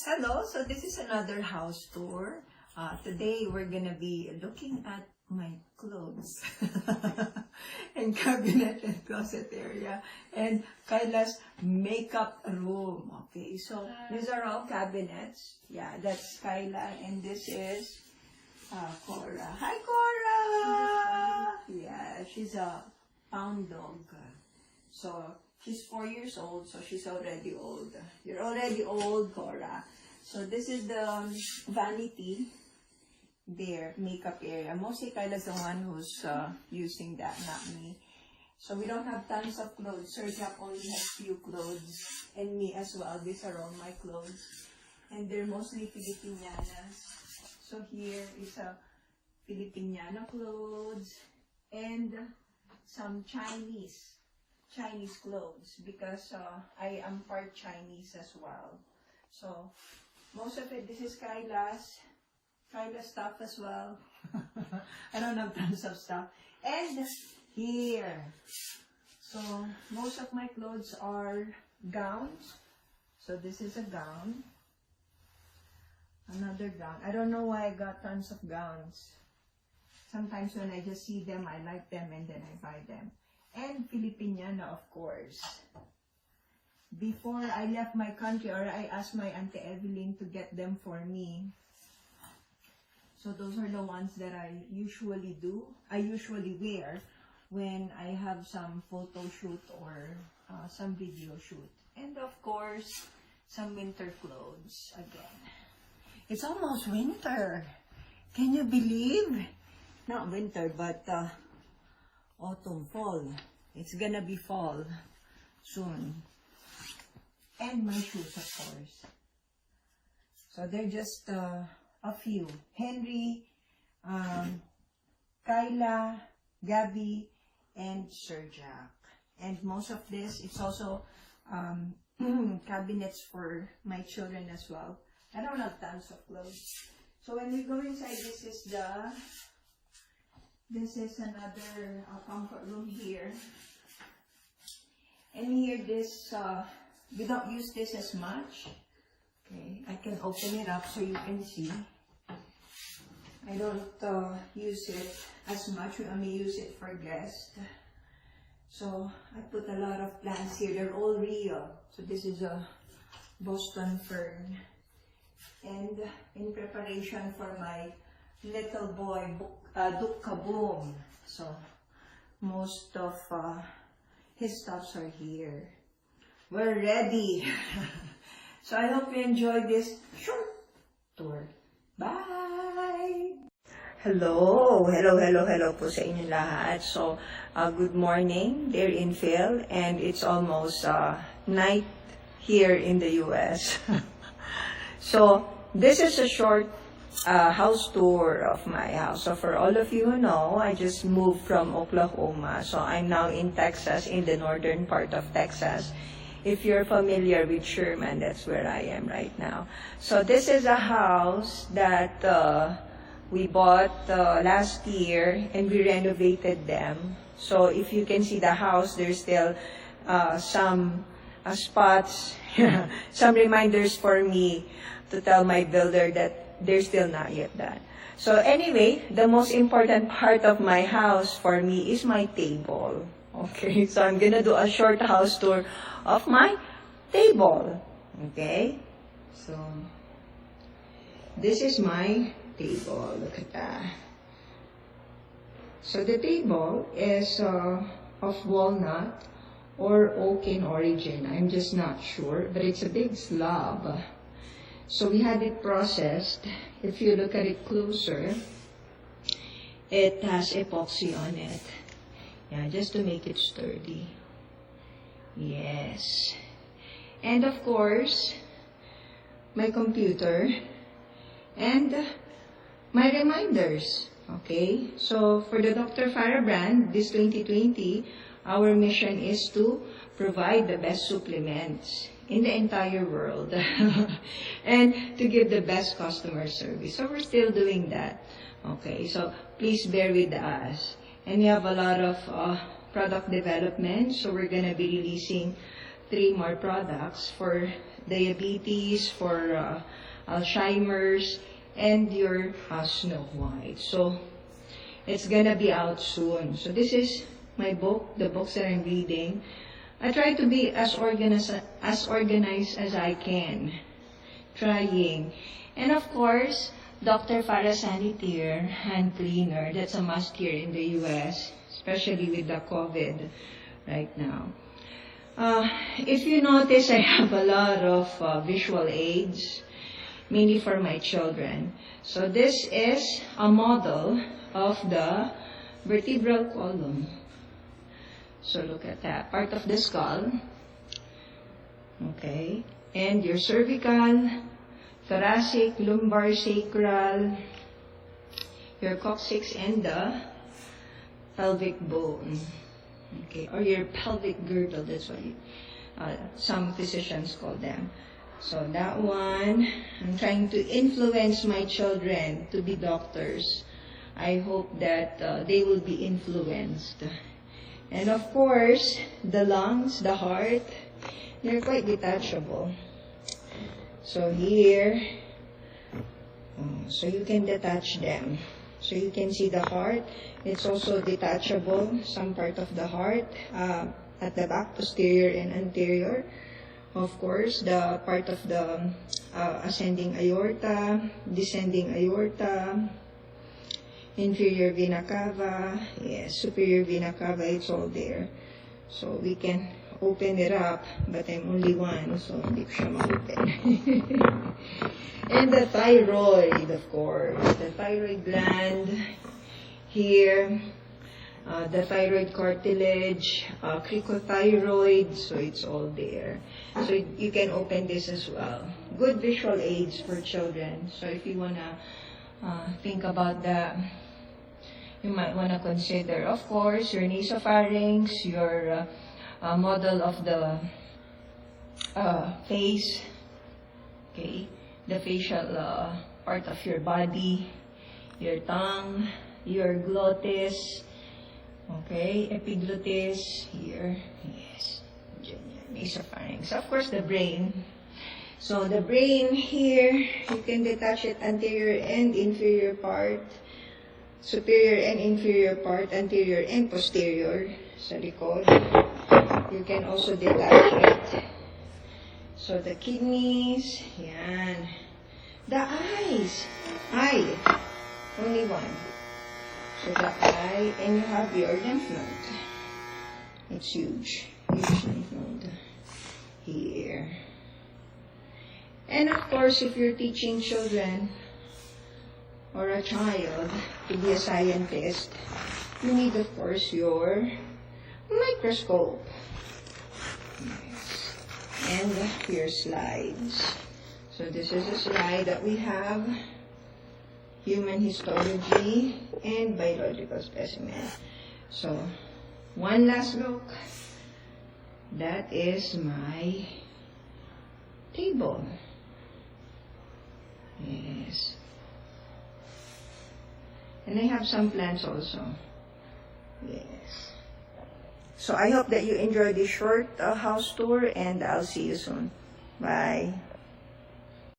Hello, so this is another house tour. Today we're gonna be looking at my clothes and cabinet and closet area and Kyla's makeup room. Okay, so these are all cabinets. Yeah, that's Kyla and this is Cora. Hi, Cora! Yeah, she's a pound dog. So she's 4 years old, so she's already old. You're already old, Cora. So this is the vanity, their makeup area. Mostly Kyla's the one who's using that, not me. So we don't have tons of clothes. Sir Jack only has few clothes, and me as well. These are all my clothes, and they're mostly Filipinianas. So here is a Filipiniana clothes and some Chinese clothes because I am part Chinese as well. So most of it, this is Kyla's stuff as well. I don't have tons of stuff. And here, so most of my clothes are gowns. So this is a gown. Another gown. I don't know why I got tons of gowns. Sometimes when I just see them, I like them and then I buy them. And Filipiniana, of course. Before I left my country, or I asked my Auntie Evelyn to get them for me. So those are the ones that I usually do. I usually wear when I have some photo shoot or some video shoot. And of course, some winter clothes again. It's almost winter. Can you believe? Not winter, but autumn, fall. It's gonna be fall soon. And my shoes, of course. So they're just a few. Henry, Kyla, Gabby, and Sir Jack. And most of this, it's also cabinets for my children as well. I don't have tons of clothes. So when we go inside, this is another comfort room here. And here this, we don't use this as much. Okay, I can open it up so you can see. I don't use it as much. I may use it for guests. So I put a lot of plants here. They're all real. So this is a Boston fern. And in preparation for my little boy, Duke Kaboom. So most of his stuffs are here. We're ready. So I hope you enjoyed this short tour. Bye! Hello po sa inyo lahat. So, good morning, dear Infill, and it's almost night here in the US. So, this is a short house tour of my house. So, for all of you who know, I just moved from Oklahoma. So, I'm now in Texas, in the northern part of Texas. If you're familiar with Sherman, that's where I am right now. So this is a house that we bought last year and we renovated them. So if you can see the house, there's still some spots, some reminders for me to tell my builder that they're still not yet done. So anyway, the most important part of my house for me is my table. Okay, so I'm gonna do a short house tour of my table. Okay, so this is my table. Look at that. So the table is of walnut or oak in origin. I'm just not sure, but it's a big slab. So we had it processed. If you look at it closer, it has epoxy on it. Yeah, just to make it sturdy. Yes. And of course, my computer and my reminders. Okay, so for the Dr. Farrah brand, this 2020, our mission is to provide the best supplements in the entire world and to give the best customer service. So we're still doing that. Okay, so please bear with us. And we have a lot of product development, so we're going to be releasing 3 more products for diabetes, for Alzheimer's, and your Snow White. So it's gonna be out soon. So this is my book, the books that I'm reading. I try to be as organized as I can. Trying. And of course, Dr. Farrah Sanitaire hand cleaner. That's a must here in the US, especially with the COVID right now. If you notice, I have a lot of visual aids, mainly for my children. So this is a model of the vertebral column. So look at that, part of the skull. Okay, and your cervical, thoracic, lumbar, sacral, your coccyx, and the pelvic bone. Okay, or your pelvic girdle, that's what some physicians call them. So that one, I'm trying to influence my children to be doctors. I hope that they will be influenced. And of course, the lungs, the heart, they're quite detachable. So here, so you can detach them. So you can see the heart. It's also detachable, some part of the heart, at the back, posterior and anterior. Of course, the part of the ascending aorta, descending aorta, inferior vena cava, yes, superior vena cava, it's all there. So we can open it up, but I'm only one, so hindi ko siya ma-open. And the thyroid, of course, the thyroid gland here, the thyroid cartilage, cricothyroid, so it's all there. So you can open this as well. Good visual aids for children. So if you wanna think about that, you might wanna consider, of course, your nasopharynx, your model of the face, okay, the facial part of your body, your tongue, your glottis, okay, epiglottis, here, yes, nasopharynx. Of course, the brain. So the brain here, you can detach it anterior and inferior part, superior and inferior part, anterior and posterior, sa likod. You can also detach it. So the kidneys, yan. The eyes, eye, only one. So the eye, and you have your lymph node. It's huge, huge lymph node here. And of course, if you're teaching children or a child to be a scientist, you need, of course, your microscope. Yes. And your slides. So this is a slide that we have. Human histology and biological specimen. So, one last look. That is my table. Yes. And I have some plants also. Yes. So I hope that you enjoyed this short house tour, and I'll see you soon. Bye.